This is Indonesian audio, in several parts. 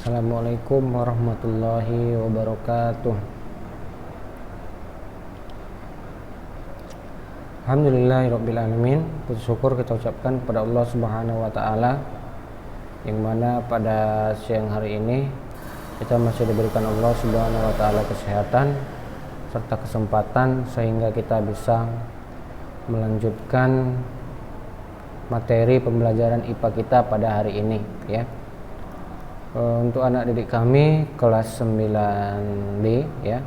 Assalamualaikum warahmatullahi wabarakatuh. Alhamdulillahirrabbilalamin. Puji syukur kita ucapkan kepada Allah Subhanahu wa Ta'ala, yang mana pada siang hari ini kita masih diberikan Allah Subhanahu wa Ta'ala kesehatan serta kesempatan sehingga kita bisa melanjutkan materi pembelajaran IPA kita pada hari ini, ya. Untuk anak didik kami kelas 9B, ya.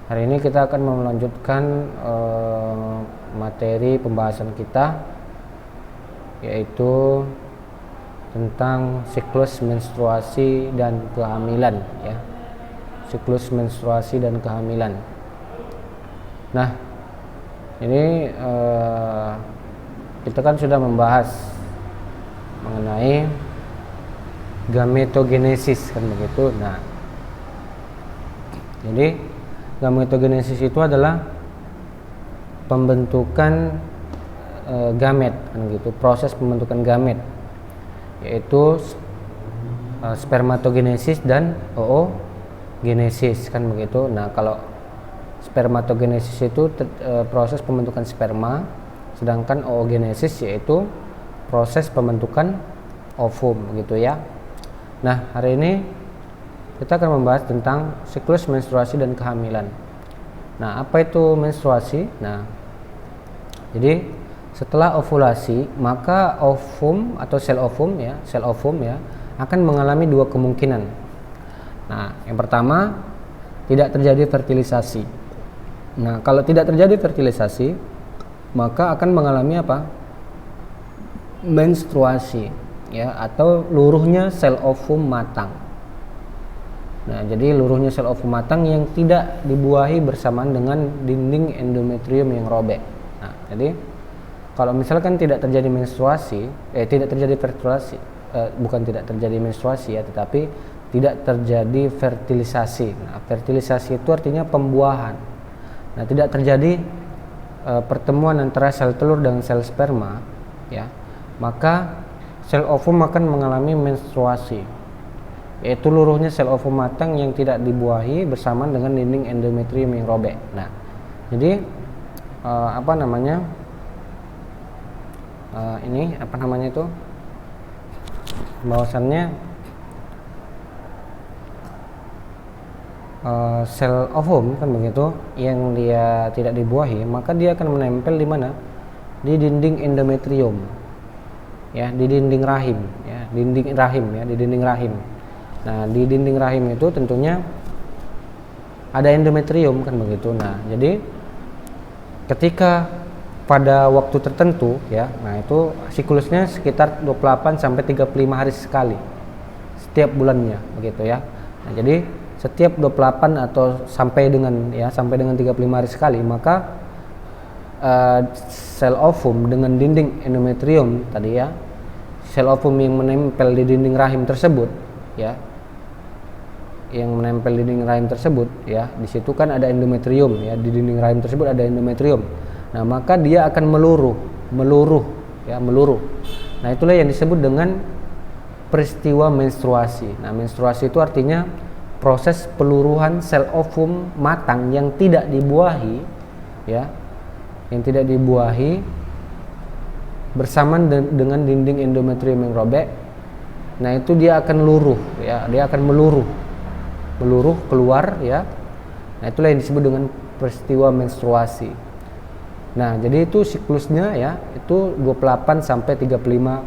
Hari ini kita akan melanjutkan materi pembahasan kita, yaitu tentang siklus menstruasi dan kehamilan, ya. Siklus menstruasi dan kehamilan. Nah, ini kita kan sudah membahas mengenai gametogenesis, kan begitu. Nah, jadi gametogenesis itu adalah pembentukan gamet, kan gitu, proses pembentukan gamet, yaitu spermatogenesis dan oogenesis, kan begitu. Nah, kalau spermatogenesis itu proses pembentukan sperma, sedangkan oogenesis yaitu proses pembentukan ovum, gitu ya. Nah, hari ini kita akan membahas tentang siklus menstruasi dan kehamilan. Nah, apa itu menstruasi? Nah, jadi setelah ovulasi, maka ovum atau sel ovum ya akan mengalami dua kemungkinan. Nah, yang pertama, tidak terjadi fertilisasi. Nah, kalau tidak terjadi fertilisasi, maka akan mengalami apa? Menstruasi, ya, atau luruhnya sel ovum matang. Nah, jadi luruhnya sel ovum matang yang tidak dibuahi bersamaan dengan dinding endometrium yang robek. Nah, jadi kalau misalkan tidak terjadi menstruasi, tidak terjadi fertilasi, bukan tidak terjadi menstruasi ya, tetapi tidak terjadi fertilisasi. Nah, fertilisasi itu artinya pembuahan. Nah, tidak terjadi pertemuan antara sel telur dengan sel sperma, ya, maka sel ovum akan mengalami menstruasi, yaitu luruhnya sel ovum matang yang tidak dibuahi bersamaan dengan dinding endometrium yang robek. Nah, jadi bahwasannya sel ovum, kan begitu, yang dia tidak dibuahi, maka dia akan menempel di mana? Di dinding endometrium, ya, di dinding rahim, ya, di dinding rahim. Nah, di dinding rahim itu tentunya ada endometrium, kan begitu. Nah, jadi ketika pada waktu tertentu, ya, nah itu siklusnya sekitar 28 sampai 35 hari sekali setiap bulannya, begitu ya. Nah, jadi setiap 28 atau sampai dengan 35 hari sekali, maka sel ovum dengan dinding endometrium tadi, ya, sel ovum yang menempel di dinding rahim tersebut, ya, ya, di situ kan ada endometrium, ya, di dinding rahim tersebut ada endometrium. Nah, maka dia akan meluruh. Nah, itulah yang disebut dengan peristiwa menstruasi. Nah, menstruasi itu artinya proses peluruhan sel ovum matang yang tidak dibuahi, ya, bersamaan dengan dinding endometrium yang robek. Nah, itu dia akan luruh, ya, dia akan meluruh keluar, ya. Nah, itulah yang disebut dengan peristiwa menstruasi. Nah, jadi itu siklusnya, ya, itu 28 sampai 35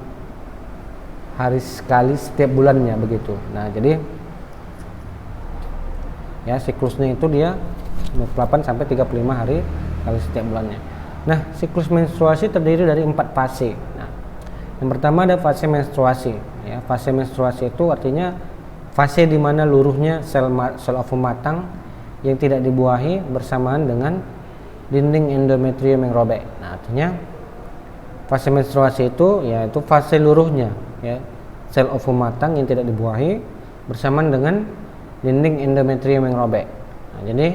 hari sekali setiap bulannya, begitu. Nah, jadi ya, siklusnya itu dia 28 sampai 35 hari kali setiap bulannya. Nah, siklus menstruasi terdiri dari 4 fase. Nah, yang pertama ada fase menstruasi, ya. Fase menstruasi itu artinya fase di mana luruhnya sel ovum matang yang tidak dibuahi bersamaan dengan dinding endometrium yang robek. Nah, artinya fase menstruasi itu yaitu fase luruhnya, ya, sel ovum matang yang tidak dibuahi bersamaan dengan dinding endometrium yang robek. Nah, jadi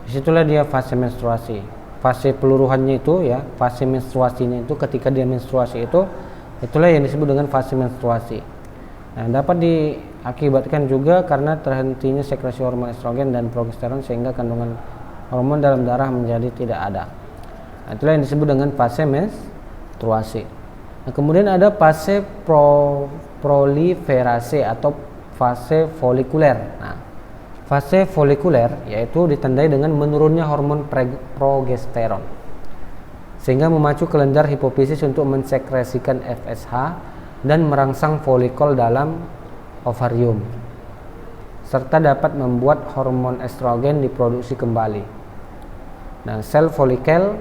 disitulah dia fase menstruasi. Fase peluruhannya itu, ya, fase menstruasinya itu ketika dia menstruasi itulah yang disebut dengan fase menstruasi. Nah, dapat diakibatkan juga karena terhentinya sekresi hormon estrogen dan progesteron sehingga kandungan hormon dalam darah menjadi tidak ada. Nah, itulah yang disebut dengan fase menstruasi. Nah, kemudian ada fase proliferase atau fase folikuler. Nah, fase folikuler yaitu ditandai dengan menurunnya hormon progesteron sehingga memacu kelenjar hipofisis untuk mensekresikan FSH dan merangsang folikel dalam ovarium serta dapat membuat hormon estrogen diproduksi kembali. Nah, sel folikel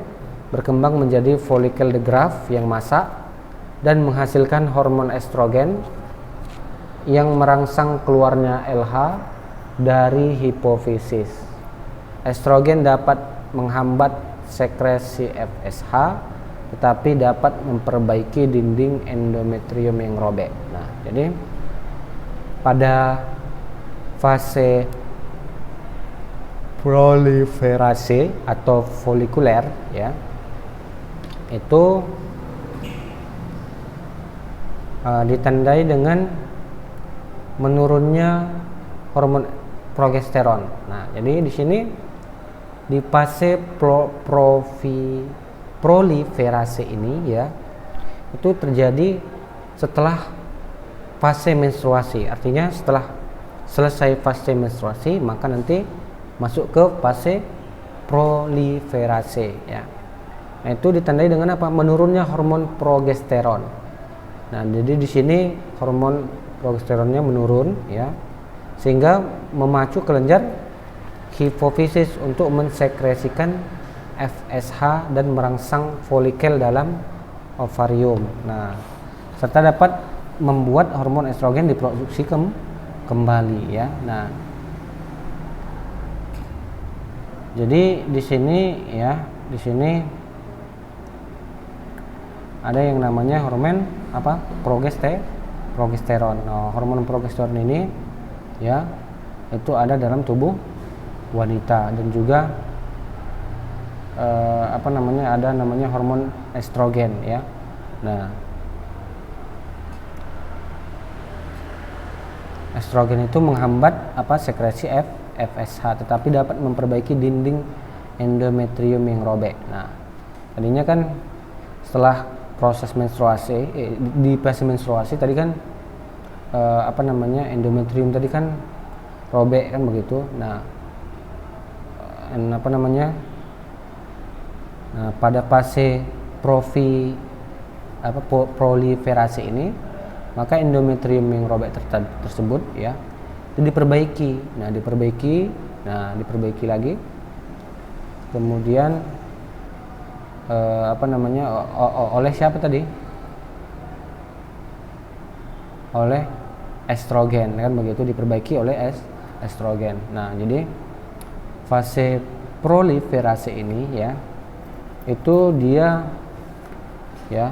berkembang menjadi folikel de Graaff yang masak dan menghasilkan hormon estrogen yang merangsang keluarnya LH dari hipofisis. Estrogen dapat menghambat sekresi FSH tetapi dapat memperbaiki dinding endometrium yang robek. Nah, jadi pada fase proliferase atau folikuler ya, itu ditandai dengan menurunnya hormon progesteron. Nah, jadi di sini di fase proliferase ini ya, itu terjadi setelah fase menstruasi. Artinya setelah selesai fase menstruasi maka nanti masuk ke fase proliferase ya. Nah, itu ditandai dengan apa? Menurunnya hormon progesteron. Nah, jadi di sini hormon progesteronnya menurun ya, sehingga memacu kelenjar hipofisis untuk mensekresikan FSH dan merangsang folikel dalam ovarium. Nah, serta dapat membuat hormon estrogen diproduksi kembali ya. Nah, jadi di sini ya, di sini ada yang namanya hormon apa? Progesteron. Nah, hormon progesteron ini ya, itu ada dalam tubuh wanita dan juga ada namanya hormon estrogen ya. Nah, estrogen itu menghambat sekresi FSH tetapi dapat memperbaiki dinding endometrium yang robek. Nah, tadinya kan setelah proses menstruasi di fase menstruasi tadi kan endometrium tadi kan robek kan begitu. Nah, pada fase proliferase ini maka endometrium yang robek tersebut ya itu diperbaiki. Nah, diperbaiki lagi. Kemudian oleh siapa tadi? Oleh estrogen kan begitu, diperbaiki oleh estrogen. Nah, jadi fase proliferase ini ya, itu dia ya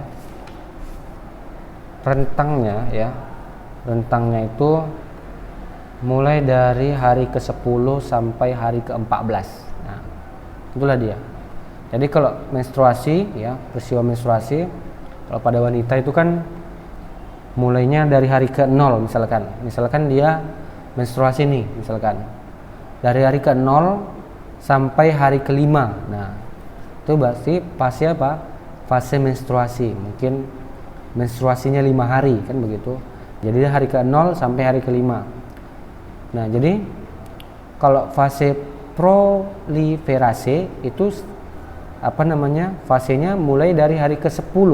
rentangnya itu mulai dari hari ke-10 sampai hari ke-14. Nah, itulah dia. Jadi kalau menstruasi ya, peristiwa menstruasi kalau pada wanita itu kan mulainya dari hari ke-0 misalkan dia menstruasi nih, misalkan dari hari ke-0 sampai hari ke-5. Nah, itu berarti fase apa? Fase menstruasi. Mungkin menstruasinya 5 hari kan begitu. Jadi hari ke-0 sampai hari ke-5. Nah, jadi kalau fase proliferase itu fasenya mulai dari hari ke-10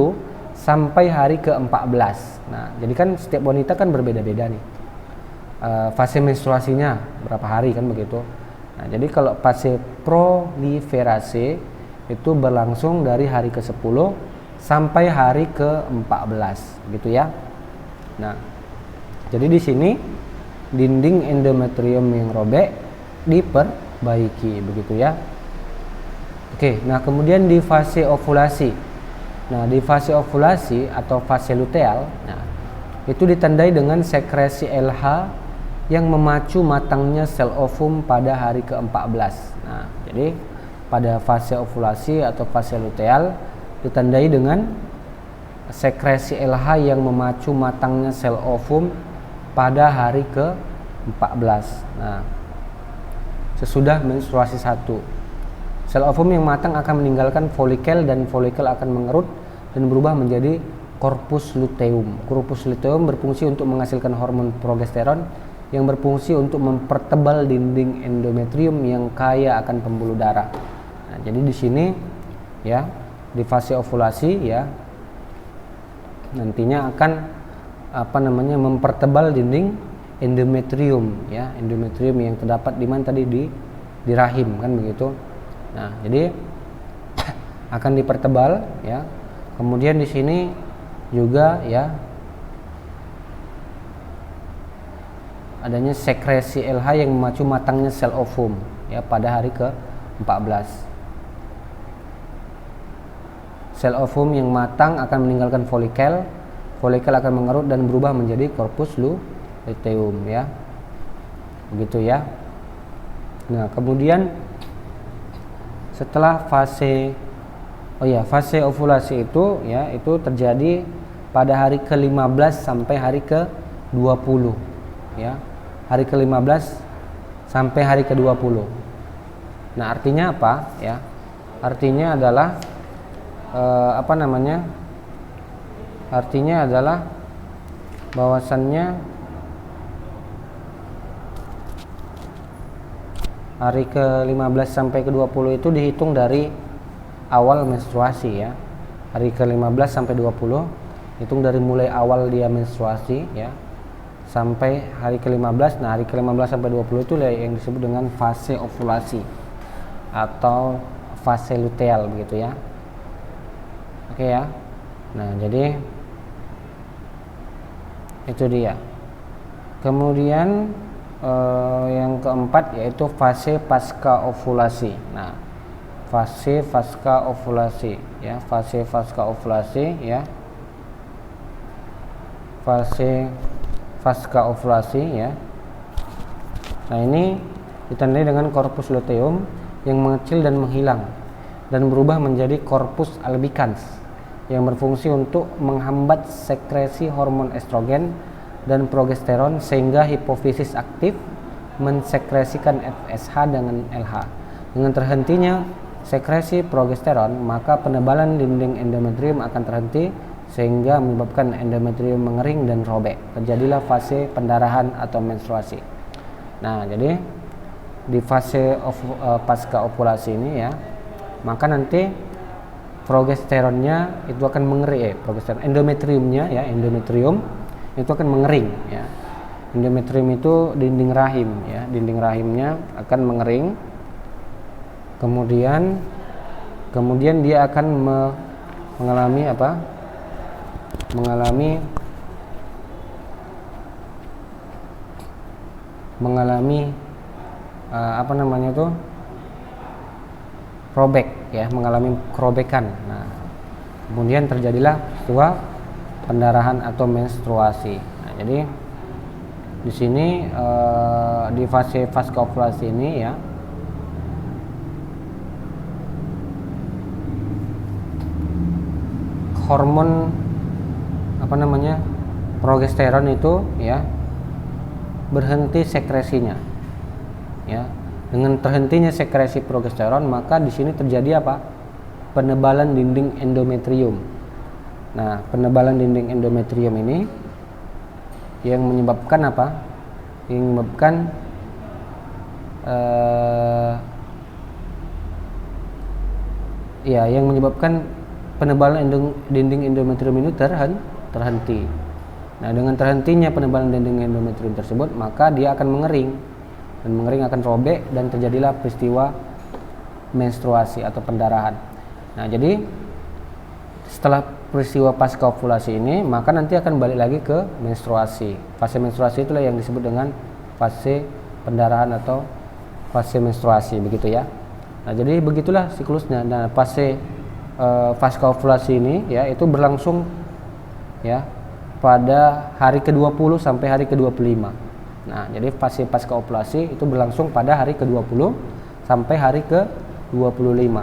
sampai hari ke-14. Nah, jadi kan setiap wanita kan berbeda-beda nih fase menstruasinya berapa hari kan begitu. Nah, jadi kalau fase proliferase itu berlangsung dari hari ke-10 sampai hari ke-14 gitu ya. Nah, jadi di sini dinding endometrium yang robek diperbaiki begitu ya. Oke, nah kemudian di fase ovulasi. Nah, di fase ovulasi atau fase luteal, nah, itu ditandai dengan sekresi LH yang memacu matangnya sel ovum pada hari ke-14. Nah, jadi pada fase ovulasi atau fase luteal ditandai dengan sekresi LH yang memacu matangnya sel ovum pada hari ke-14. Nah, sesudah menstruasi 1, sel ovum yang matang akan meninggalkan folikel dan folikel akan mengerut dan berubah menjadi corpus luteum. Corpus luteum berfungsi untuk menghasilkan hormon progesteron yang berfungsi untuk mempertebal dinding endometrium yang kaya akan pembuluh darah. Nah, jadi di sini ya, di fase ovulasi ya, nantinya akan mempertebal dinding endometrium ya, endometrium yang terdapat di mana tadi, di rahim kan begitu. Nah, jadi akan dipertebal ya. Kemudian di sini juga ya adanya sekresi LH yang memacu matangnya sel ovum ya pada hari ke-14. Sel ovum yang matang akan meninggalkan folikel, folikel akan mengerut dan berubah menjadi corpus luteum ya. Begitu ya. Nah, kemudian setelah fase ovulasi itu ya, itu terjadi pada hari ke-15 sampai hari ke-20 ya. Hari ke-15 sampai hari ke-20. Nah, artinya apa ya? Artinya adalah artinya adalah bahwasannya hari ke-15 sampai ke-20 itu dihitung dari awal menstruasi ya. Hari ke-15 sampai 20 hitung dari mulai awal dia menstruasi ya, sampai hari ke-15. Nah, hari ke-15 sampai 20 itu yang disebut dengan fase ovulasi atau fase luteal begitu ya. Oke ya. Nah, jadi itu dia. Kemudian yang keempat yaitu fase pasca ovulasi. Nah, fase pasca ovulasi ya, fase pasca ovulasi ya. Fase pasca ovulasi ya. Nah, ini ditandai dengan corpus luteum yang mengecil dan menghilang dan berubah menjadi corpus albicans yang berfungsi untuk menghambat sekresi hormon estrogen dan progesteron sehingga hipofisis aktif mensekresikan FSH dengan LH. Dengan terhentinya sekresi progesteron, maka penebalan dinding endometrium akan terhenti sehingga menyebabkan endometrium mengering dan robek. Terjadilah fase pendarahan atau menstruasi. Nah, jadi di fase pasca ovulasi ini ya, maka nanti progesteronnya itu akan mengering, progesteron endometriumnya ya, endometrium itu akan mengering ya. Endometrium itu dinding rahim ya, dinding rahimnya akan mengering. Kemudian dia akan mengalami robek ya, mengalami kerobekan. Nah, kemudian terjadilah peristiwa pendarahan atau menstruasi. Nah, jadi di sini di fase pasca ovulasi ini ya, hormon progesteron itu ya berhenti sekresinya ya. Dengan terhentinya sekresi progesteron, maka di sini terjadi apa? Penebalan dinding endometrium. Nah, penebalan dinding endometrium ini yang menyebabkan apa? Yang menyebabkan yang menyebabkan penebalan dinding endometrium ini terhenti. Nah, dengan terhentinya penebalan dinding endometrium tersebut, maka dia akan mengering. Dan mengering akan robek dan terjadilah peristiwa menstruasi atau pendarahan. Nah, jadi setelah peristiwa pasca ovulasi ini, maka nanti akan balik lagi ke menstruasi. Fase menstruasi itulah yang disebut dengan fase pendarahan atau fase menstruasi begitu ya. Nah, jadi begitulah siklusnya. Nah, fase pasca ovulasi ini ya, itu berlangsung ya pada hari ke-20 sampai hari ke-25. Nah, jadi fase pasca ovulasi itu berlangsung pada hari ke-20 sampai hari ke-25.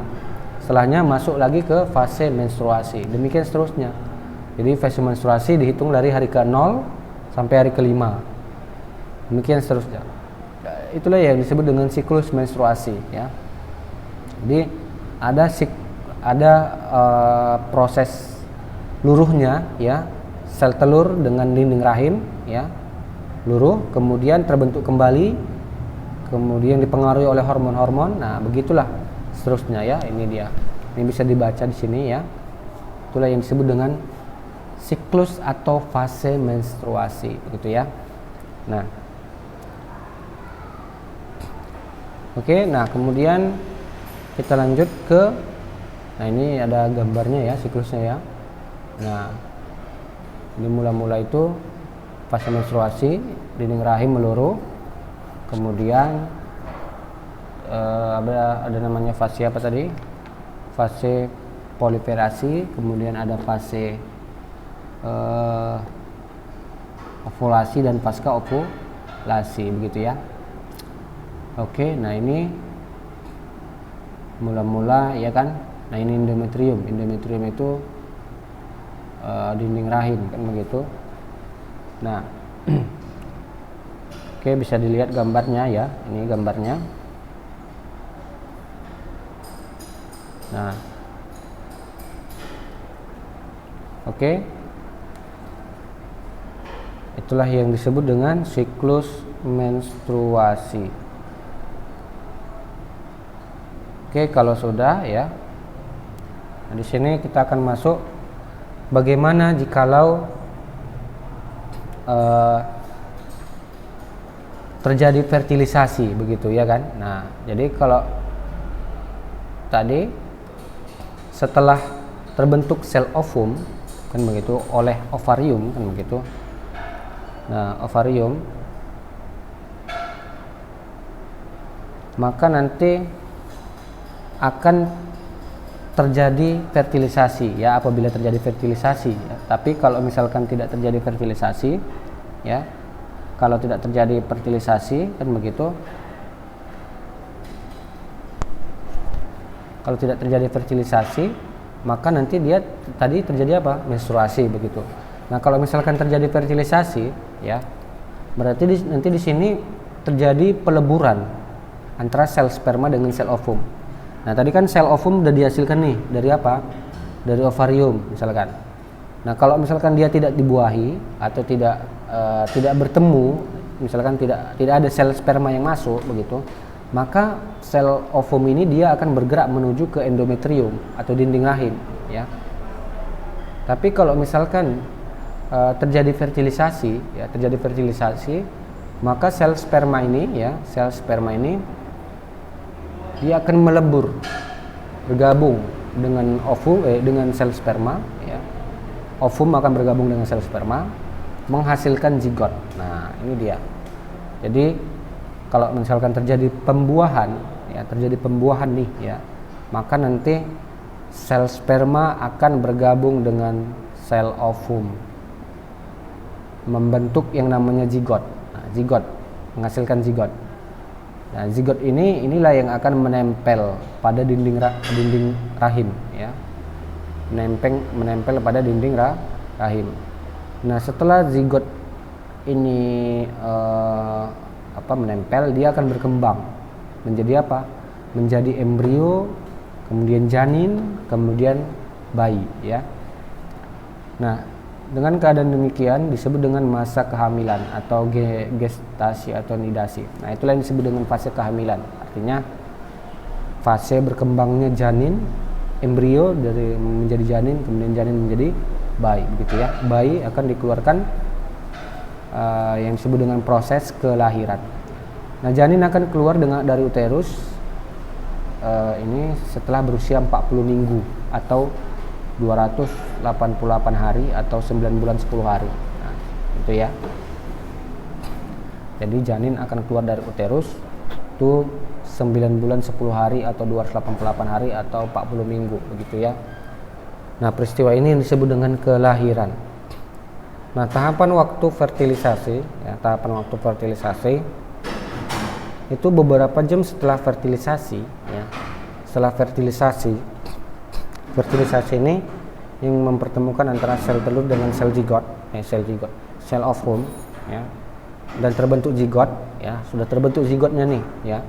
Setelahnya masuk lagi ke fase menstruasi. Demikian seterusnya. Jadi fase menstruasi dihitung dari hari ke-0 sampai hari ke-5. Demikian seterusnya. Itulah yang disebut dengan siklus menstruasi, ya. Jadi ada proses luruhnya, ya, sel telur dengan dinding rahim, ya, luruh, kemudian terbentuk kembali, kemudian dipengaruhi oleh hormon-hormon. Nah, begitulah seterusnya, ya. Ini dia. Ini bisa dibaca di sini, ya. Itulah yang disebut dengan siklus atau fase menstruasi, begitu ya. Nah, oke, nah kemudian kita lanjut ke, nah ini ada gambarnya ya, siklusnya ya. Nah, ini mula-mula itu fase menstruasi, dinding rahim meluruh, kemudian ada namanya fase apa tadi? Fase proliferasi, kemudian ada fase ovulasi dan pasca ovulasi, begitu ya. Oke, nah ini mula-mula ya kan. Nah, ini endometrium. Endometrium itu dinding rahim kan begitu. Nah, oke, bisa dilihat gambarnya ya. Ini gambarnya. Nah, oke. Itulah yang disebut dengan siklus menstruasi. Oke, kalau sudah ya. Nah, di sini kita akan masuk bagaimana jikalau terjadi fertilisasi, begitu ya kan. Nah, jadi kalau tadi setelah terbentuk sel ovum kan begitu oleh ovarium kan begitu. Nah, ovarium, maka nanti akan terjadi fertilisasi ya, apabila terjadi fertilisasi ya. Tapi kalau misalkan tidak terjadi fertilisasi ya, kalau tidak terjadi fertilisasi kan begitu, kalau tidak terjadi fertilisasi maka nanti dia tadi terjadi apa? Menstruasi, begitu. Nah, kalau misalkan terjadi fertilisasi ya, berarti nanti di sini terjadi peleburan antara sel sperma dengan sel ovum. Nah, tadi kan sel ovum udah dihasilkan nih dari apa? Dari ovarium misalkan. Nah, kalau misalkan dia tidak dibuahi atau tidak bertemu, misalkan tidak ada sel sperma yang masuk begitu, maka sel ovum ini dia akan bergerak menuju ke endometrium atau dinding rahim ya. Tapi kalau misalkan terjadi fertilisasi ya, maka sel sperma ini dia akan melebur, bergabung dengan dengan sel sperma ya. Ovum akan bergabung dengan sel sperma, menghasilkan zigot. Nah, ini dia. Jadi kalau misalkan terjadi pembuahan nih ya, maka nanti sel sperma akan bergabung dengan sel ovum, membentuk yang namanya zigot. Nah, zigot menghasilkan zigot. Nah, zigot inilah yang akan menempel pada dinding rahim ya. Menempel pada dinding rahim. Nah, setelah zigot ini menempel, dia akan berkembang menjadi apa? Menjadi embrio, kemudian janin, kemudian bayi ya. Nah, dengan keadaan demikian disebut dengan masa kehamilan atau gestasi atau nidasi. Nah, itulah yang disebut dengan fase kehamilan. Artinya fase berkembangnya janin, embrio dari menjadi janin, kemudian janin menjadi bayi, begitu ya. Bayi akan dikeluarkan yang disebut dengan proses kelahiran. Nah, janin akan keluar dari uterus ini setelah berusia 40 minggu atau 288 hari atau 9 bulan 10 hari. Nah, itu ya. Jadi janin akan keluar dari uterus itu 9 bulan 10 hari atau 288 hari atau 40 minggu, begitu ya. Nah, peristiwa ini disebut dengan kelahiran. Nah, tahapan waktu fertilisasi itu beberapa jam setelah fertilisasi ya. Setelah fertilisasi ini yang mempertemukan antara sel telur dengan sel zigot, sel ovum ya. dan terbentuk zigot, ya, sudah terbentuk zigotnya nih, ya.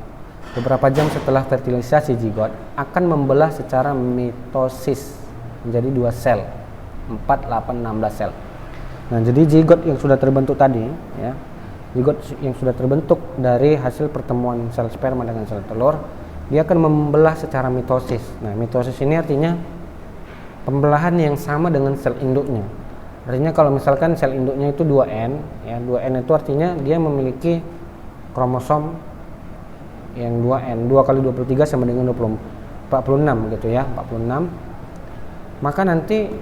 Beberapa jam setelah fertilisasi zigot akan membelah secara mitosis menjadi 2 sel, 4, 8, 16 sel. Nah, jadi zigot yang sudah terbentuk tadi, ya, zigot yang sudah terbentuk dari hasil pertemuan sel sperma dengan sel telur, dia akan membelah secara mitosis. Nah, mitosis ini artinya pembelahan yang sama dengan sel induknya. Artinya kalau misalkan sel induknya itu 2N, ya, 2N itu artinya dia memiliki kromosom yang 2N, 2 kali 23 sama dengan 46 gitu ya, 46. Maka nanti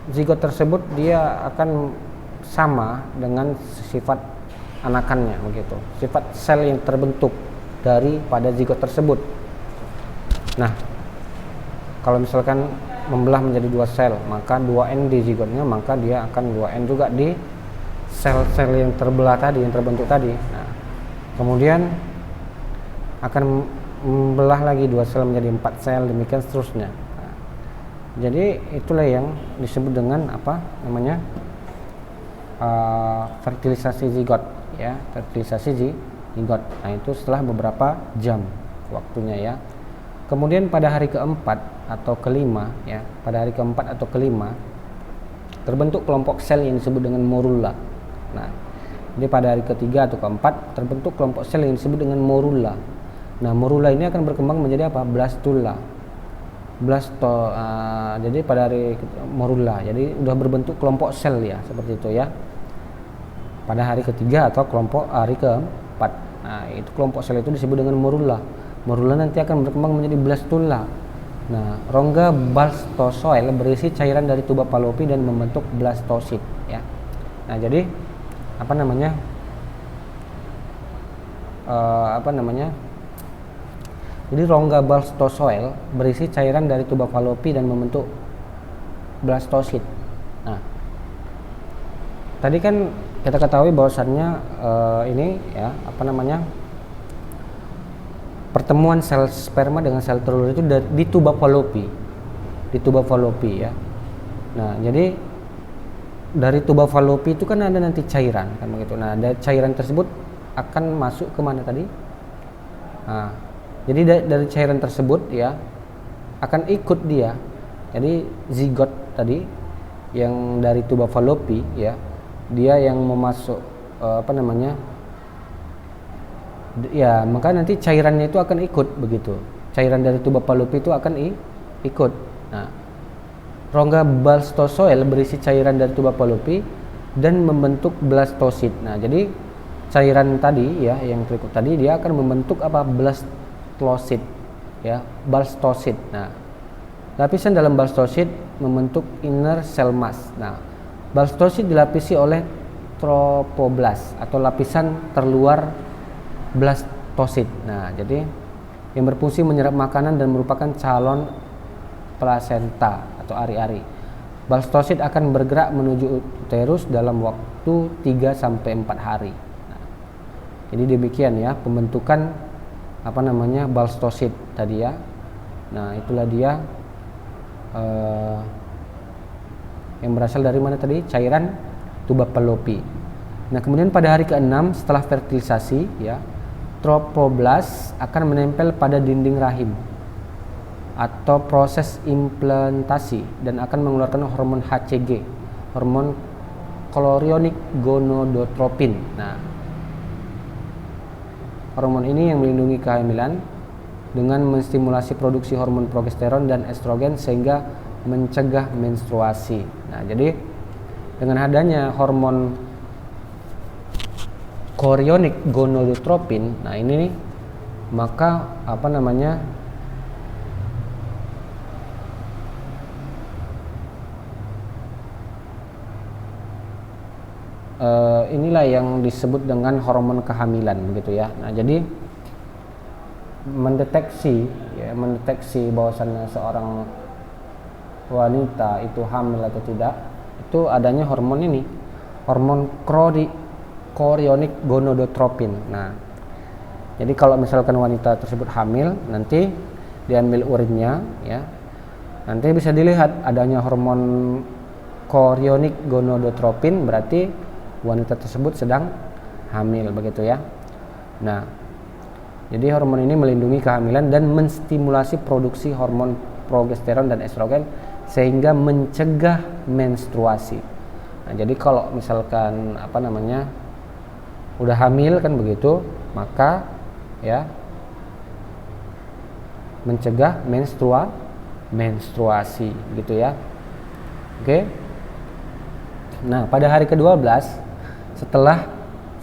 zigot tersebut dia akan sama dengan sifat anakannya begitu, sifat sel yang terbentuk daripada zigot tersebut. Nah, kalau misalkan membelah menjadi 2 sel, maka 2N di zigotnya, maka dia akan 2N juga di sel-sel yang terbelah tadi, yang terbentuk tadi. Nah, kemudian akan membelah lagi 2 sel menjadi 4 sel, demikian seterusnya. Nah, jadi itulah yang disebut dengan fertilisasi zigot, ya, fertilisasi zigot. Nah, itu setelah beberapa jam waktunya, ya. Kemudian pada hari keempat atau kelima, ya, pada hari keempat atau kelima terbentuk kelompok sel yang disebut dengan morula. Nah, jadi pada hari ketiga atau keempat terbentuk kelompok sel yang disebut dengan morula. Nah, morula ini akan berkembang menjadi apa? Blastula. Jadi pada hari morula, jadi udah berbentuk kelompok sel, ya, seperti itu, ya. Pada hari ketiga atau kelompok hari keempat. Nah, itu kelompok sel itu disebut dengan morula. Morula nanti akan berkembang menjadi blastula. Nah, rongga blastozoel berisi cairan dari tuba Fallopi dan membentuk blastosit, ya. Nah, jadi jadi rongga blastozoel berisi cairan dari tuba Fallopi dan membentuk blastosit. Nah, tadi kan kita ketahui bahwasannya ini, ya, pertemuan sel sperma dengan sel telur itu di tuba Fallopi, ya. Nah, jadi dari tuba Fallopi itu kan ada nanti cairan, kan begitu. Nah, ada cairan tersebut akan masuk ke mana tadi? Nah, jadi dari cairan tersebut, ya, akan ikut dia. Jadi zigot tadi yang dari tuba Fallopi, ya, dia yang memasuk ya, maka nanti cairannya itu akan ikut begitu. Cairan dari tuba Fallopi itu akan ikut. Nah, rongga blastozoel berisi cairan dari tuba Fallopi dan membentuk blastosit. Nah, jadi cairan tadi, ya, yang terikut tadi dia akan membentuk apa? Blastosit, ya, blastosit. Nah, lapisan dalam blastosit membentuk inner cell mass. Nah, blastosit dilapisi oleh tropoblas atau lapisan terluar blastosit. Nah, jadi yang berfungsi menyerap makanan dan merupakan calon plasenta atau ari-ari. Blastosit akan bergerak menuju uterus dalam waktu 3 sampai 4 hari. Nah, jadi demikian, ya, pembentukan blastosit tadi, ya. Nah, itulah dia yang berasal dari mana tadi? Cairan tuba Fallopi. Nah, kemudian pada hari ke-6 setelah fertilisasi, ya, tropoblas akan menempel pada dinding rahim atau proses implantasi dan akan mengeluarkan hormon HCG, hormon chorionic gonadotropin. Nah, hormon ini yang melindungi kehamilan dengan menstimulasi produksi hormon progesteron dan estrogen sehingga mencegah menstruasi. Nah, jadi dengan adanya hormon chorionic gonadotropin, nah ini nih, maka inilah yang disebut dengan hormon kehamilan, begitu, ya. Nah, jadi mendeteksi bahwasannya seorang wanita itu hamil atau tidak, itu adanya hormon ini, hormon chorionic gonadotropin. Nah, jadi kalau misalkan wanita tersebut hamil, nanti diambil urinnya, ya, nanti bisa dilihat adanya hormon chorionic gonadotropin, berarti wanita tersebut sedang hamil, begitu ya. Nah, jadi hormon ini melindungi kehamilan dan menstimulasi produksi hormon progesteron dan estrogen sehingga mencegah menstruasi. Nah, jadi kalau misalkan udah hamil kan begitu, maka ya mencegah menstruasi gitu ya. Oke. Nah, pada hari ke-12 setelah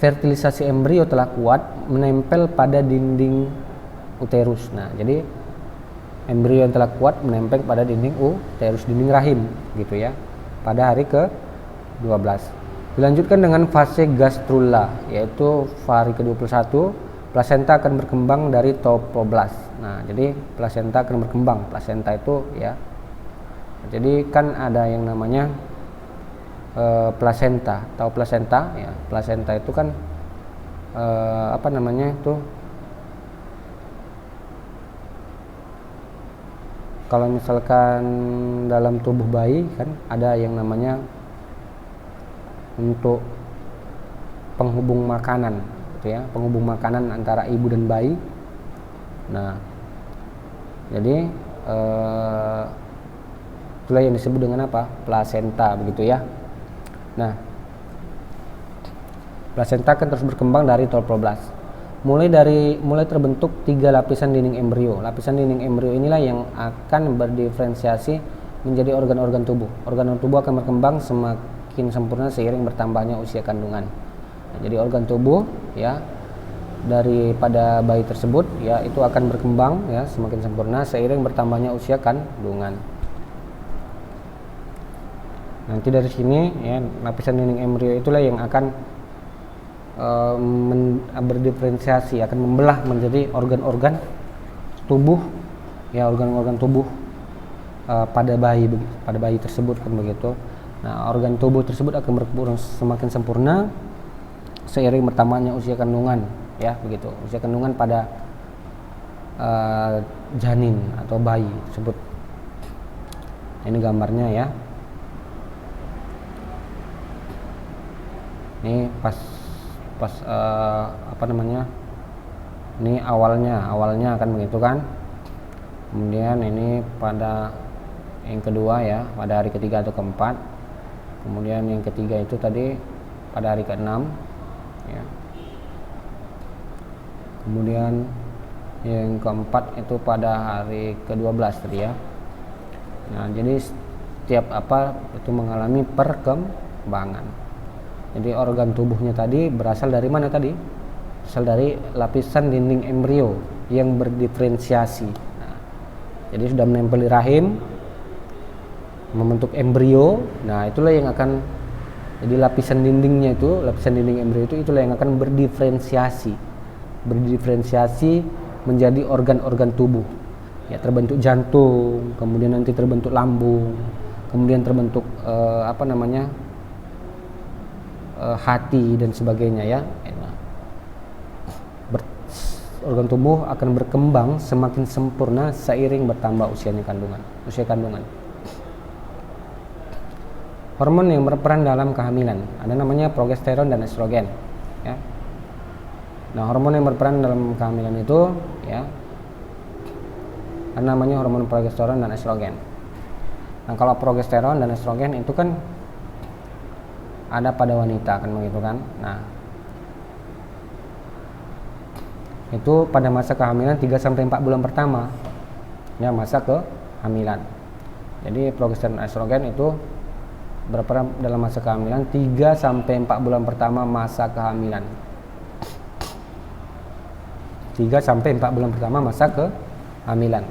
fertilisasi embrio telah kuat menempel pada dinding uterus. Nah, jadi embrio yang telah kuat menempel pada dinding uterus, dinding rahim gitu ya, pada hari ke-12. Dilanjutkan dengan fase gastrula, yaitu hari ke-21 plasenta akan berkembang dari trophoblast. Nah, jadi plasenta akan berkembang. Plasenta itu ya, jadi kan ada yang namanya plasenta. Tahu plasenta ya? Plasenta itu kan kalau misalkan dalam tubuh bayi kan ada yang namanya untuk penghubung makanan gitu ya, penghubung makanan antara ibu dan bayi. Nah, jadi itulah yang disebut dengan apa? Plasenta, begitu ya. Nah, plasenta akan terus berkembang dari trophoblast. Mulai terbentuk 3 lapisan dinding embrio. Lapisan dinding embrio inilah yang akan berdiferensiasi menjadi organ-organ tubuh. Organ tubuh akan berkembang semakin sempurna seiring bertambahnya usia kandungan. Nah, jadi organ tubuh ya daripada bayi tersebut ya itu akan berkembang ya semakin sempurna seiring bertambahnya usia kandungan. Nanti dari sini ya lapisan dinding embrio itulah yang akan berdiferensiasi, akan membelah menjadi organ-organ tubuh ya, organ-organ tubuh pada bayi tersebut kan begitu. Nah, organ tubuh tersebut akan berkembang semakin sempurna seiring bertambahnya usia kandungan ya begitu, usia kandungan pada janin atau bayi tersebut. Ini gambarnya ya. Ini pas ini awalnya akan begitu kan. Kemudian ini pada yang kedua ya, pada hari ketiga atau keempat. Kemudian yang ketiga itu tadi pada hari ke-6 ya. Kemudian yang keempat itu pada hari ke-12 tadi ya. Nah, jadi setiap itu mengalami perkembangan. Jadi organ tubuhnya tadi berasal dari mana tadi? Berasal dari lapisan dinding embrio yang berdiferensiasi. Nah, jadi sudah menempel di rahim, membentuk embrio. Nah, itulah yang akan jadi lapisan dindingnya itu, lapisan dinding embrio itu itulah yang akan berdiferensiasi menjadi organ-organ tubuh. Ya, terbentuk jantung, kemudian nanti terbentuk lambung, kemudian terbentuk hati dan sebagainya ya. Organ tubuh akan berkembang semakin sempurna seiring bertambah usia kandungan. Hormon yang berperan dalam kehamilan ada namanya progesteron dan estrogen ya. Nah, hormon yang berperan dalam kehamilan itu ya ada namanya hormon progesteron dan estrogen. Nah, kalau progesteron dan estrogen itu kan ada pada wanita kan begitu kan. Nah, itu pada masa kehamilan 3 sampai 4 bulan pertama. Ya, masa kehamilan. Jadi progesteron dan estrogen itu berperan dalam masa kehamilan 3 sampai 4 bulan pertama masa kehamilan. 3 sampai 4 bulan pertama masa kehamilan.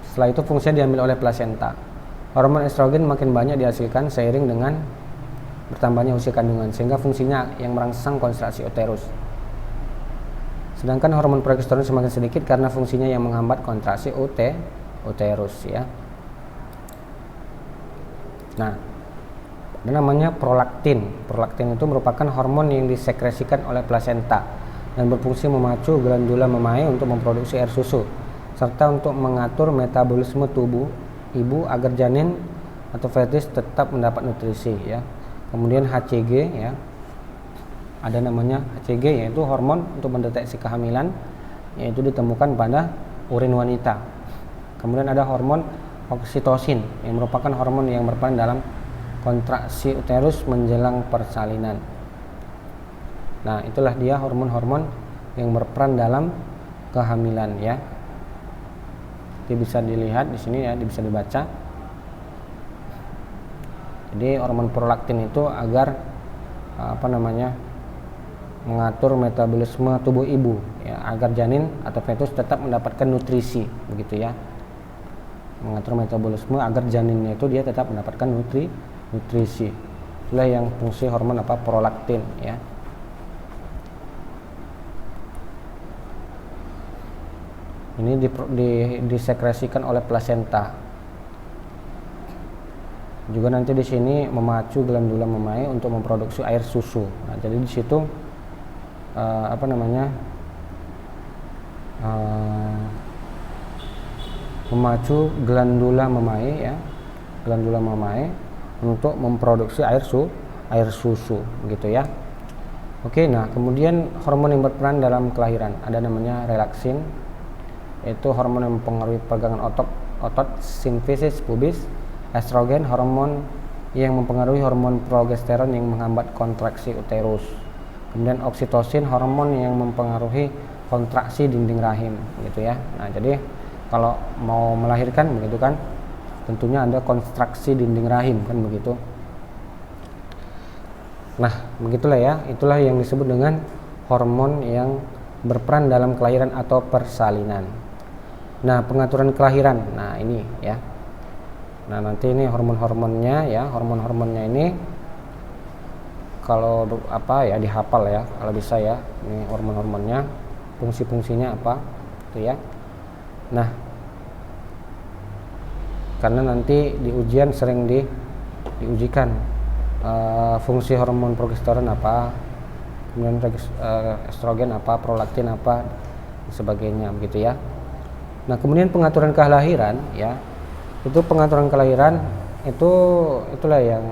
Setelah itu fungsinya diambil oleh plasenta. Hormon estrogen makin banyak dihasilkan seiring dengan bertambahnya usia kandungan sehingga fungsinya yang merangsang kontraksi uterus. Sedangkan hormon progesteron semakin sedikit karena fungsinya yang menghambat kontraksi uterus ya. Nah, ada namanya prolaktin. Prolaktin itu merupakan hormon yang disekresikan oleh plasenta dan berfungsi memacu glandula memae untuk memproduksi air susu serta untuk mengatur metabolisme tubuh ibu agar janin atau fetus tetap mendapat nutrisi ya. Kemudian HCG ya, ada namanya HCG, yaitu hormon untuk mendeteksi kehamilan, yaitu ditemukan pada urin wanita. Kemudian ada hormon oksitosin yang merupakan hormon yang berperan dalam kontraksi uterus menjelang persalinan. Nah, itulah dia hormon-hormon yang berperan dalam kehamilan ya. Ini bisa dilihat di sini ya, bisa dibaca. Jadi hormon prolaktin itu agar mengatur metabolisme tubuh ibu ya, agar janin atau fetus tetap mendapatkan nutrisi begitu ya. Mengatur metabolisme agar janinnya itu dia tetap mendapatkan nutrisi. Itulah yang fungsi hormon prolaktin ya. Ini disekresikan oleh plasenta. Juga nanti di sini memacu glandula memae untuk memproduksi air susu. Nah, jadi di situ memacu glandula memae ya, glandula memae untuk memproduksi air susu gitu ya. Oke, nah kemudian hormon yang berperan dalam kelahiran ada namanya relaksin, yaitu hormon yang mempengaruhi pergerakan otot simfisis pubis. Estrogen, hormon yang mempengaruhi hormon progesteron yang menghambat kontraksi uterus. Kemudian oksitosin, hormon yang mempengaruhi kontraksi dinding rahim gitu ya. Nah, jadi kalau mau melahirkan begitu kan, tentunya ada kontraksi dinding rahim kan begitu. Nah, begitulah ya, itulah yang disebut dengan hormon yang berperan dalam kelahiran atau persalinan. Nah, pengaturan kelahiran. Nah, ini ya. Nah, nanti ini hormon-hormonnya ya, hormon-hormonnya ini kalau dihafal ya, kalau bisa ya. Ini hormon-hormonnya, fungsi-fungsinya apa itu ya. Nah, karena nanti di ujian sering diujikan fungsi hormon progesteron apa, kemudian estrogen apa, prolaktin apa, dan sebagainya begitu ya. Nah, kemudian pengaturan kelahiran ya, itu pengaturan kelahiran itulah yang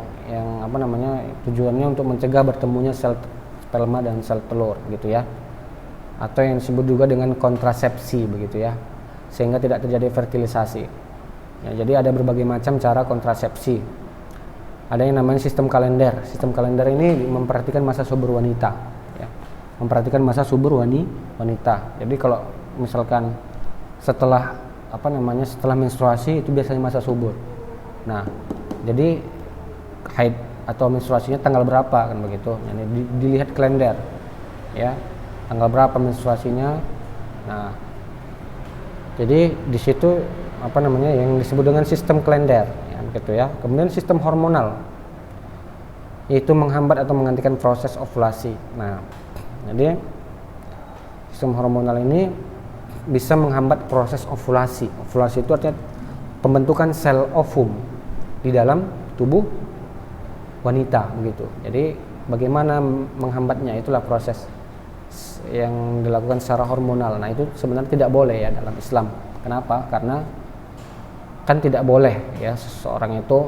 tujuannya untuk mencegah bertemunya sel sperma dan sel telur gitu ya, atau yang disebut juga dengan kontrasepsi begitu ya, sehingga tidak terjadi fertilisasi ya. Jadi ada berbagai macam cara kontrasepsi. Ada yang namanya sistem kalender. Sistem kalender ini memperhatikan masa subur wanita ya, memperhatikan masa subur wanita. Jadi kalau misalkan setelah setelah menstruasi itu biasanya masa subur. Nah, jadi haid atau menstruasinya tanggal berapa kan begitu. Jadi dilihat kalender ya, tanggal berapa menstruasinya. Nah, jadi di situ yang disebut dengan sistem kalender ya, gitu ya. Kemudian sistem hormonal, yaitu menghambat atau menghentikan proses ovulasi. Nah, jadi sistem hormonal ini bisa menghambat proses ovulasi. Ovulasi itu artinya pembentukan sel ovum di dalam tubuh wanita begitu. Jadi bagaimana menghambatnya, itulah proses yang dilakukan secara hormonal. Nah, itu sebenarnya tidak boleh ya dalam Islam. Kenapa? Karena kan tidak boleh ya seseorang itu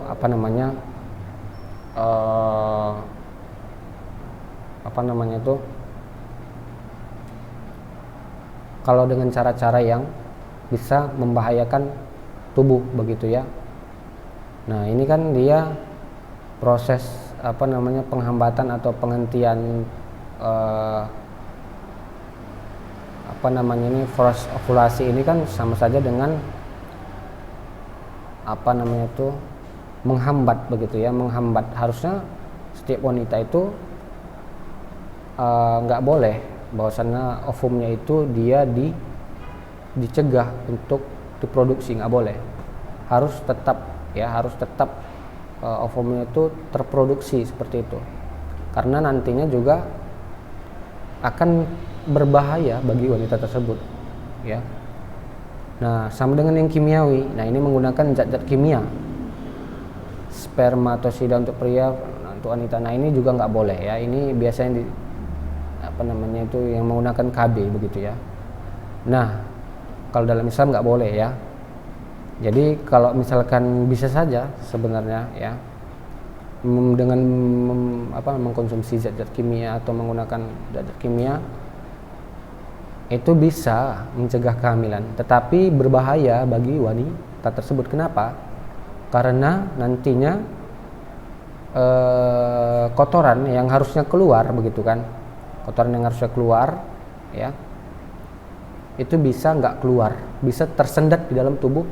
kalau dengan cara-cara yang bisa membahayakan tubuh begitu ya. Nah, ini kan dia proses penghambatan atau penghentian proses ovulasi ini kan sama saja dengan menghambat begitu ya, menghambat. Harusnya setiap wanita itu nggak boleh bahwasannya ovumnya itu dia dicegah untuk diproduksi, nggak boleh. Harus tetap ovumnya itu terproduksi seperti itu, karena nantinya juga akan berbahaya bagi wanita tersebut ya. Nah, sama dengan yang kimiawi. Nah, ini menggunakan zat-zat kimia, spermatosida untuk pria, untuk wanita. Nah, ini juga nggak boleh ya. Ini biasanya yang menggunakan KB begitu ya. Nah, kalau dalam Islam nggak boleh ya. Jadi kalau misalkan bisa saja sebenarnya ya dengan mengkonsumsi zat-zat kimia atau menggunakan zat-zat kimia itu bisa mencegah kehamilan, tetapi berbahaya bagi wanita tersebut. Kenapa? Karena nantinya kotoran yang harusnya keluar begitu kan, kotoran yang harusnya keluar ya, itu bisa nggak keluar, bisa tersendat di dalam tubuh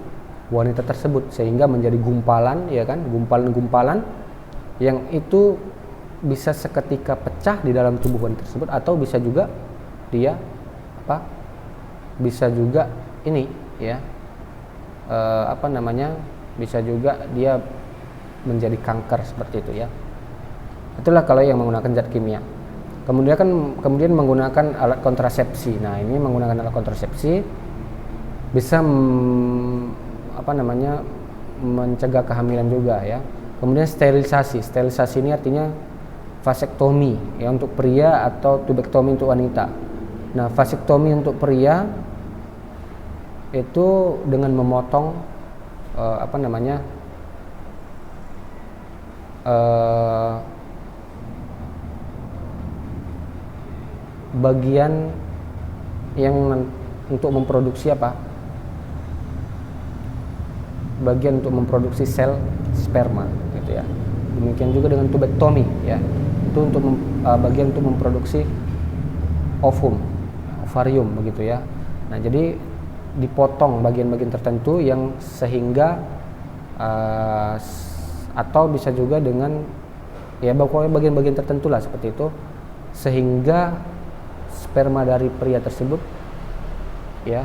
wanita tersebut sehingga menjadi gumpalan ya kan, gumpalan-gumpalan yang itu bisa seketika pecah di dalam tubuh wanita tersebut, atau bisa juga dia bisa juga ini ya bisa juga dia menjadi kanker seperti itu ya. Itulah kalau yang menggunakan zat kimia. Kemudian menggunakan alat kontrasepsi. Nah, ini menggunakan alat kontrasepsi bisa mencegah kehamilan juga ya. Kemudian sterilisasi. Sterilisasi ini artinya vasektomi ya untuk pria atau tubektomi untuk wanita. Nah, vasektomi untuk pria itu dengan memotong bagian yang untuk memproduksi bagian untuk memproduksi sel sperma gitu ya. Demikian juga dengan tubektomi ya, itu untuk bagian untuk memproduksi ovarium begitu ya. Nah, jadi dipotong bagian-bagian tertentu yang sehingga atau bisa juga dengan ya pokoknya bagian-bagian tertentu lah seperti itu, sehingga sperma dari pria tersebut ya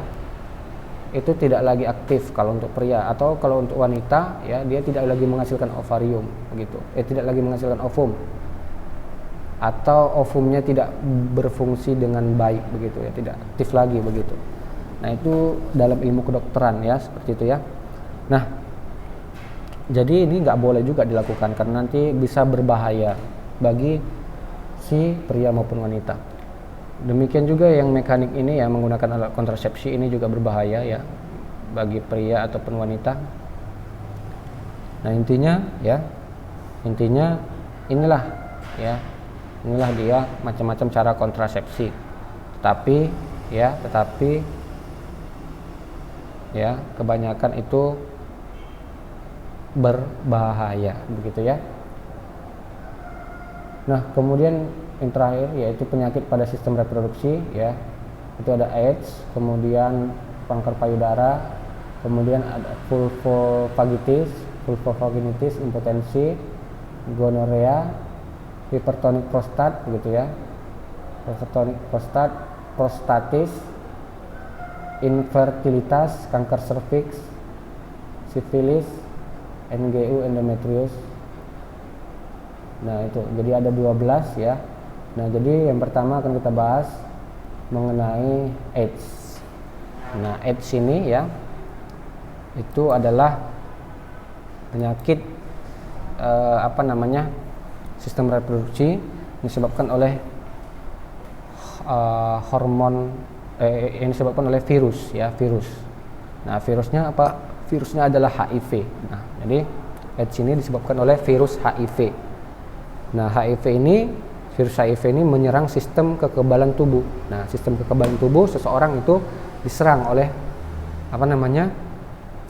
itu tidak lagi aktif kalau untuk pria, atau kalau untuk wanita ya dia tidak lagi menghasilkan ovarium begitu, tidak lagi menghasilkan ovum, atau ovumnya tidak berfungsi dengan baik begitu ya, tidak aktif lagi begitu. Nah, itu dalam ilmu kedokteran ya seperti itu ya. Nah, jadi ini nggak boleh juga dilakukan karena nanti bisa berbahaya bagi si pria maupun wanita. Demikian juga yang mekanik ini ya, menggunakan alat kontrasepsi ini juga berbahaya ya bagi pria ataupun wanita. Nah, intinya inilah dia macam-macam cara kontrasepsi. Tetapi kebanyakan itu berbahaya begitu ya. Nah, kemudian yang terakhir yaitu penyakit pada sistem reproduksi ya. Itu ada AIDS, kemudian kanker payudara, kemudian ada vulvovaginitis, impotensi, gonorea, hipertonik prostat begitu ya. Hipertonik prostat, prostatis, infertilitas, kanker serviks, sifilis, NGU, endometrius. Nah, itu jadi ada 12 ya. Nah, jadi yang pertama akan kita bahas mengenai AIDS. Nah, AIDS ini ya itu adalah penyakit sistem reproduksi disebabkan oleh yang disebabkan oleh virus ya, virus. Nah, virusnya apa? Virusnya adalah HIV. Nah, jadi AIDS ini disebabkan oleh virus HIV. Nah, virus HIV ini menyerang sistem kekebalan tubuh. Nah, sistem kekebalan tubuh seseorang itu diserang oleh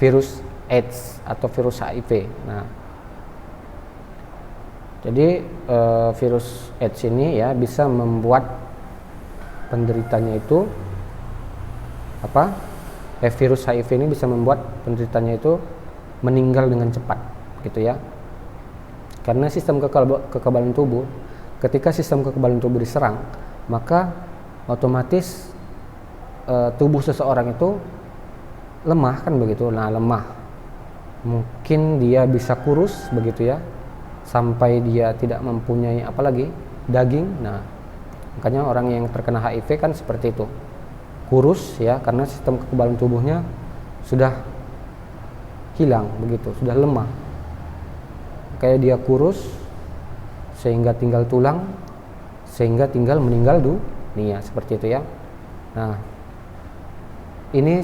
virus AIDS atau virus HIV. Nah, jadi virus AIDS ini ya bisa membuat penderitanya itu virus HIV ini bisa membuat penderitanya itu meninggal dengan cepat gitu ya. Karena sistem kekebalan tubuh, ketika sistem kekebalan tubuh diserang, maka otomatis tubuh seseorang itu lemah kan begitu. Nah, lemah, mungkin dia bisa kurus begitu ya, sampai dia tidak mempunyai daging. Nah, makanya orang yang terkena HIV kan seperti itu, kurus ya, karena sistem kekebalan tubuhnya sudah hilang begitu, sudah lemah. Kayak dia kurus sehingga tinggal tulang, sehingga tinggal meninggal dunia seperti itu ya. Nah, ini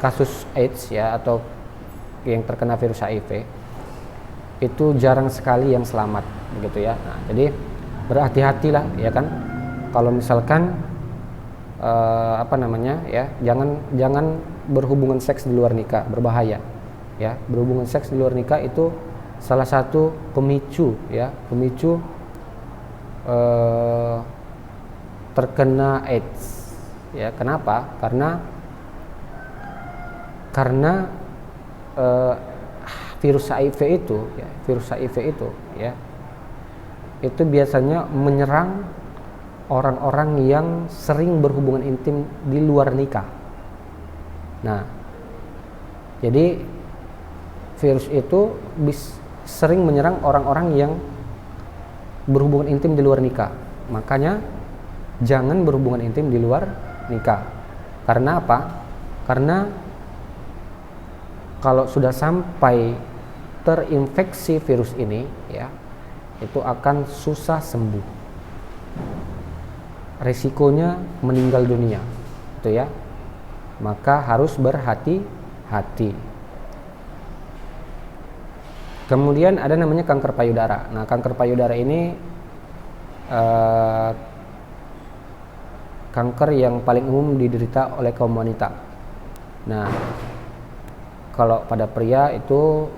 kasus AIDS ya atau yang terkena virus HIV itu jarang sekali yang selamat begitu ya. Nah, jadi berhati-hatilah ya kan. Kalau misalkan jangan berhubungan seks di luar nikah, berbahaya ya. Berhubungan seks di luar nikah itu salah satu pemicu terkena AIDS ya. Kenapa? Karena virus HIV itu itu biasanya menyerang orang-orang yang sering berhubungan intim di luar nikah. Nah, jadi virus itu sering menyerang orang-orang yang berhubungan intim di luar nikah. Makanya jangan berhubungan intim di luar nikah. Karena apa? Karena kalau sudah sampai terinfeksi virus ini ya, itu akan susah sembuh. Resikonya meninggal dunia itu ya. Maka harus berhati-hati. Kemudian ada namanya kanker payudara. Nah, kanker payudara ini kanker yang paling umum diderita oleh kaum wanita. Nah, kalau pada pria itu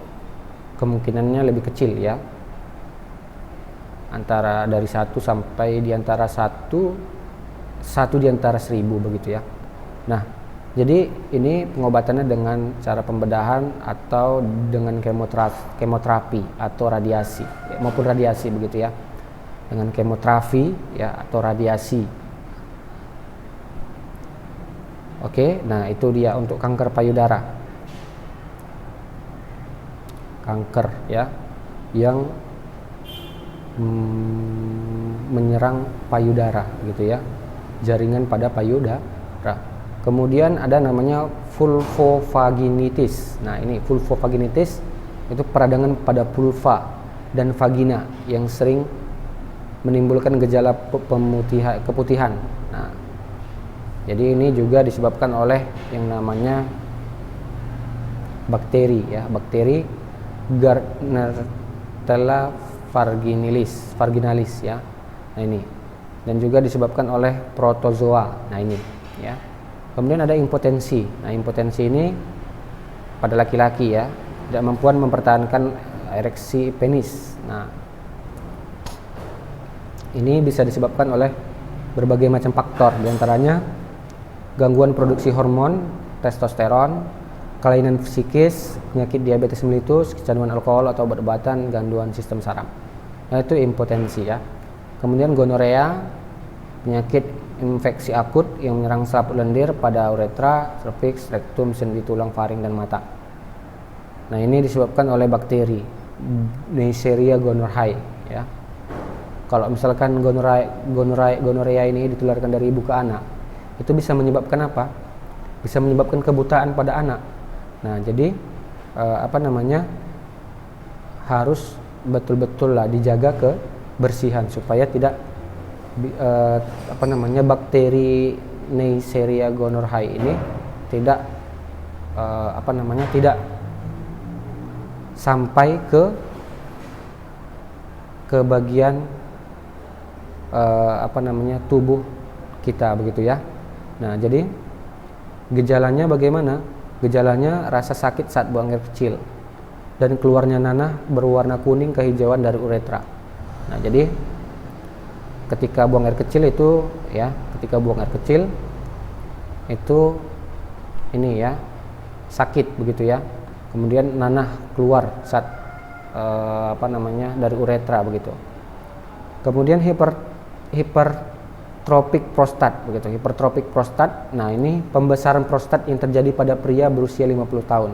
kemungkinannya lebih kecil ya. Antara dari 1 sampai di antara 1 di antara 1000 begitu ya. Nah, jadi ini pengobatannya dengan cara pembedahan atau dengan kemoterapi atau radiasi maupun radiasi begitu ya. Dengan kemoterapi ya atau radiasi. Oke, nah itu dia untuk kanker payudara. Kanker ya yang menyerang payudara gitu ya, jaringan pada payudara. Kemudian ada namanya vulvovaginitis. Nah, ini vulvovaginitis itu peradangan pada vulva dan vagina yang sering menimbulkan gejala keputihan. Nah, jadi ini juga disebabkan oleh yang namanya bakteri ya, bakteri Gardnerella vaginalis ya. Nah, ini dan juga disebabkan oleh protozoa. Nah, ini ya. Kemudian ada impotensi. Nah, impotensi ini pada laki-laki ya, tidak mampuan mempertahankan ereksi penis. Nah, ini bisa disebabkan oleh berbagai macam faktor, diantaranya gangguan produksi hormon testosteron, kelainan psikis, penyakit diabetes mellitus, kecanduan alkohol atau obat-obatan, gangguan sistem saraf. Nah, itu impotensi ya. Kemudian gonorea, penyakit infeksi akut yang menyerang selaput lendir pada uretra, serviks, rektum, sendi tulang, faring dan mata. Nah, ini disebabkan oleh bakteri Neisseria gonorrhoeae ya. Kalau misalkan gonorea ini ditularkan dari ibu ke anak, itu bisa menyebabkan apa? Bisa menyebabkan kebutaan pada anak. Nah, jadi harus betul-betul lah dijaga kebersihan supaya tidak bakteri Neisseria gonorrhoeae ini tidak tidak sampai ke bagian tubuh kita begitu ya. Nah, jadi gejalanya bagaimana? Gejalanya rasa sakit saat buang air kecil dan keluarnya nanah berwarna kuning kehijauan dari uretra. Nah, jadi ketika buang air kecil itu ini ya sakit begitu ya. Kemudian nanah keluar saat dari uretra begitu. Kemudian hipertropik prostat begitu. Hipertropik prostat. Nah, ini pembesaran prostat yang terjadi pada pria berusia 50 tahun.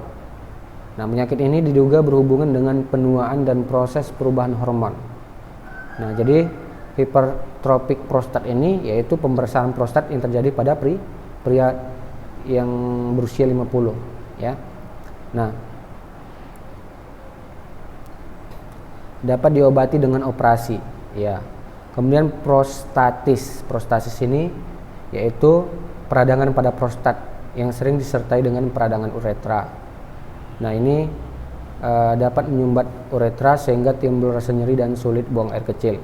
Nah, penyakit ini diduga berhubungan dengan penuaan dan proses perubahan hormon. Nah, jadi hipertropik prostat ini yaitu pembesaran prostat yang terjadi pada pria yang berusia 50 ya. Nah, dapat diobati dengan operasi ya. Kemudian prostatis ini yaitu peradangan pada prostat yang sering disertai dengan peradangan uretra. Nah, ini dapat menyumbat uretra sehingga timbul rasa nyeri dan sulit buang air kecil.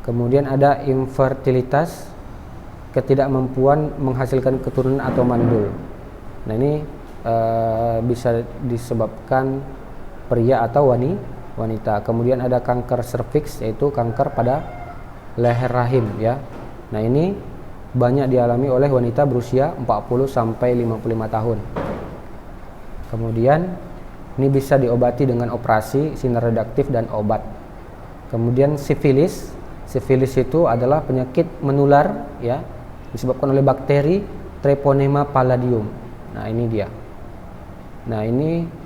Kemudian ada infertilitas, ketidakmampuan menghasilkan keturunan atau mandul. Nah, ini bisa disebabkan pria atau wanita. Kemudian ada kanker serviks, yaitu kanker pada leher rahim ya. Nah, ini banyak dialami oleh wanita berusia 40 sampai 55 tahun. Kemudian ini bisa diobati dengan operasi, sinar reduktif dan obat. Kemudian sifilis. Sifilis itu adalah penyakit menular ya, disebabkan oleh bakteri Treponema palladium. Nah, ini dia. Nah, ini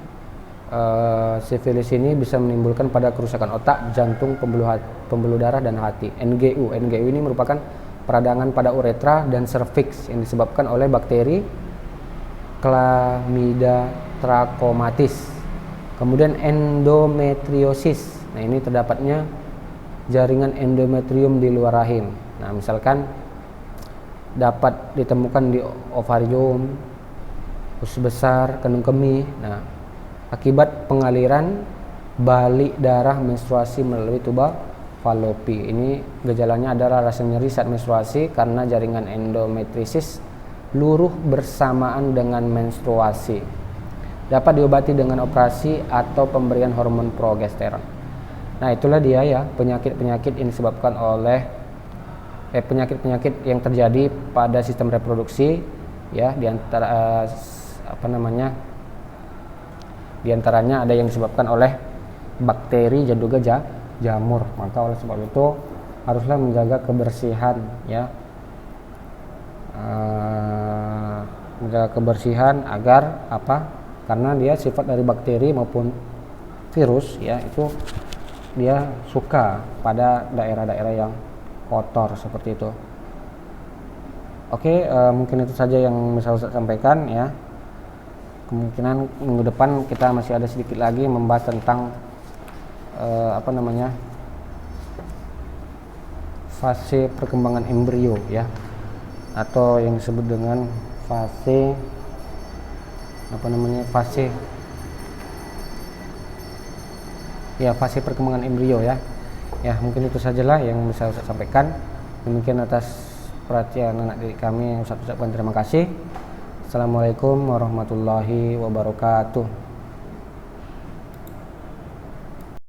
sifilis ini bisa menimbulkan pada kerusakan otak, jantung, pembuluh darah dan hati. NGU ini merupakan peradangan pada uretra dan serviks yang disebabkan oleh bakteri Chlamydia trachomatis. Kemudian endometriosis. Nah, ini terdapatnya jaringan endometrium di luar rahim. Nah, misalkan dapat ditemukan di ovarium, usus besar, kandung kemih. Nah, akibat pengaliran balik darah menstruasi melalui tuba Fallopi. Ini gejalanya adalah rasa nyeri saat menstruasi karena jaringan endometriosis luruh bersamaan dengan menstruasi. Dapat diobati dengan operasi atau pemberian hormon progesteron. Nah, itulah dia ya penyakit-penyakit yang disebabkan oleh penyakit-penyakit yang terjadi pada sistem reproduksi ya, di antaranya ada yang disebabkan oleh bakteri dan juga jamur. Maka oleh sebab itu haruslah menjaga kebersihan ya, menjaga kebersihan agar karena dia sifat dari bakteri maupun virus ya, itu dia suka pada daerah-daerah yang kotor seperti itu. Oke, mungkin itu saja yang bisa Ustaz sampaikan ya. Kemungkinan minggu depan kita masih ada sedikit lagi membahas tentang fase perkembangan embrio ya, atau yang disebut dengan fase perkembangan embrio ya. Ya, mungkin itu sajalah yang bisa Ustaz sampaikan. Demikian atas perhatian anak didik kami, Ustaz ucapkan terima kasih. Assalamualaikum warahmatullahi wabarakatuh.